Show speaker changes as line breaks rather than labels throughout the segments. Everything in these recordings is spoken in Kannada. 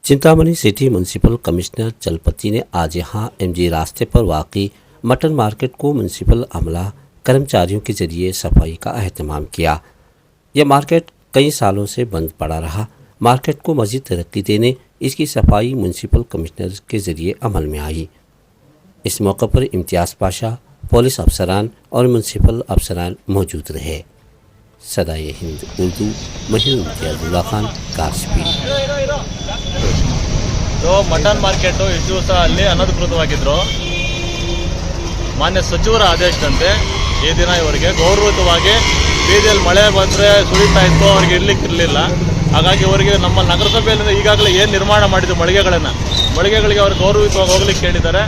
Chintamani city municipal commissioner Chalapati ने आज यहां एमजी रास्ते पर वाकई मटन मार्केट को म्यूनसिपल अमला कर्मचारियों के जरिए सफाई का अहतमाम किया। यह मार्केट कई सालों से बंद पड़ा रहा। मार्केट को मजीद तरक्की देने इसकी सफाई म्यूनसिपल कमिश्नर के जरिए अमल में आई। इस मौके पर इम्तियाज़ पाशा, पुलिस अफसरान और म्यूनसिपल अफसरान मौजूद रहे। सदाए हिंद उर्दू महिम इम्तियाज़ुल्लाह खान कारस्पी।
मटन मार्केट इಷ್ಟು ದಿವಸ ಅಲ್ಲಿ ಅನಧಿಕೃತವಾಗಿದ್ರು ಮಾನ್ಯ ಸಚಿವರ ಆದೇಶದಂತೆ ಈ ದಿನ ಇವರಿಗೆ ಗೌರವಯುತವಾಗಿ ಬೀದಿಯಲ್ಲಿ ಮಳೆ ಬಂದರೆ ಸುರಿತಾ ಇತ್ತು, ಅವರಿಗೆ ಇರಲಿಕ್ಕಿರಲಿಲ್ಲ. ಹಾಗಾಗಿ ಇವರಿಗೆ ನಮ್ಮ ನಗರಸಭೆಯಲ್ಲಿ ಈಗಾಗಲೇ ಏನು ನಿರ್ಮಾಣ ಮಾಡಿದ್ದು ಮಳಿಗೆಗಳಿಗೆ ಅವರು ಗೌರವಯುತವಾಗಿ ಹೋಗ್ಲಿಕ್ಕೆ ಹೇಳಿದ್ದಾರೆ.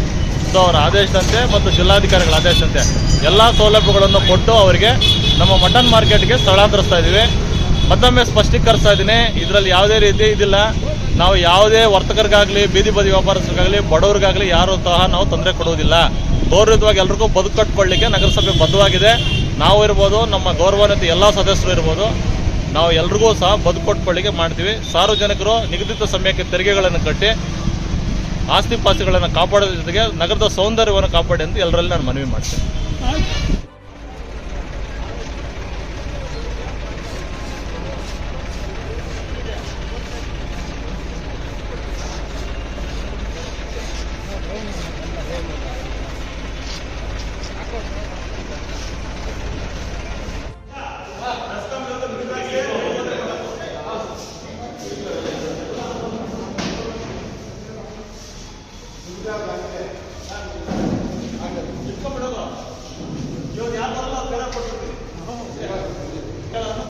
ಸೊ ಅವರ ಆದೇಶದಂತೆ ಮತ್ತು ಜಿಲ್ಲಾಧಿಕಾರಿಗಳ ಆದೇಶದಂತೆ ಎಲ್ಲ ಸೌಲಭ್ಯಗಳನ್ನು ಕೊಟ್ಟು ಅವರಿಗೆ ನಮ್ಮ ಮಟನ್ ಮಾರ್ಕೆಟ್ಗೆ ಸ್ಥಳಾಂತರಿಸ್ತಾ ಇದ್ದೀವಿ. ಮತ್ತೊಮ್ಮೆ ಸ್ಪಷ್ಟೀಕರಿಸ್ತಾ ಇದ್ದೀನಿ, ಇದರಲ್ಲಿ ಯಾವುದೇ ರೀತಿ ಇದಿಲ್ಲ. ನಾವು ಯಾವುದೇ ವರ್ತಕರಿಗಾಗಲಿ ಬೀದಿ ಬದಿ ವ್ಯಾಪಾರಸ್ಥರಿಗಾಗಲಿ ಬಡವರಿಗಾಗಲಿ ಯಾರೂ ಸಹ ನಾವು ತೊಂದರೆ ಕೊಡುವುದಿಲ್ಲ. ಗೌರವಯುತವಾಗಿ ಎಲ್ರಿಗೂ ಬದುಕು ಕಟ್ಟಿಕೊಳ್ಳಿಕ್ಕೆ ನಗರಸಭೆ ಬದ್ಧವಾಗಿದೆ. ನಾವು ಇರ್ಬೋದು, ನಮ್ಮ ಗೌರವಾನ್ವಿತ ಎಲ್ಲ ಸದಸ್ಯರು ಇರ್ಬೋದು, ನಾವು ಎಲ್ರಿಗೂ ಸಹ ಬದುಕು ಕಟ್ಟಿಕೊಳ್ಳಿಕ್ಕೆ ಮಾಡ್ತೀವಿ. ಸಾರ್ವಜನಿಕರು ನಿಗದಿತ ಸಮಯಕ್ಕೆ ತೆರಿಗೆಗಳನ್ನು ಕಟ್ಟಿ ಆಸ್ತಿ ಪಾಸ್ತಿಗಳನ್ನು ಕಾಪಾಡೋದ್ರ ಜೊತೆಗೆ ನಗರದ ಸೌಂದರ್ಯವನ್ನು ಕಾಪಾಡಿ ಅಂತ ಎಲ್ಲರಲ್ಲಿ ನಾನು ಮನವಿ ಮಾಡ್ತೇನೆ.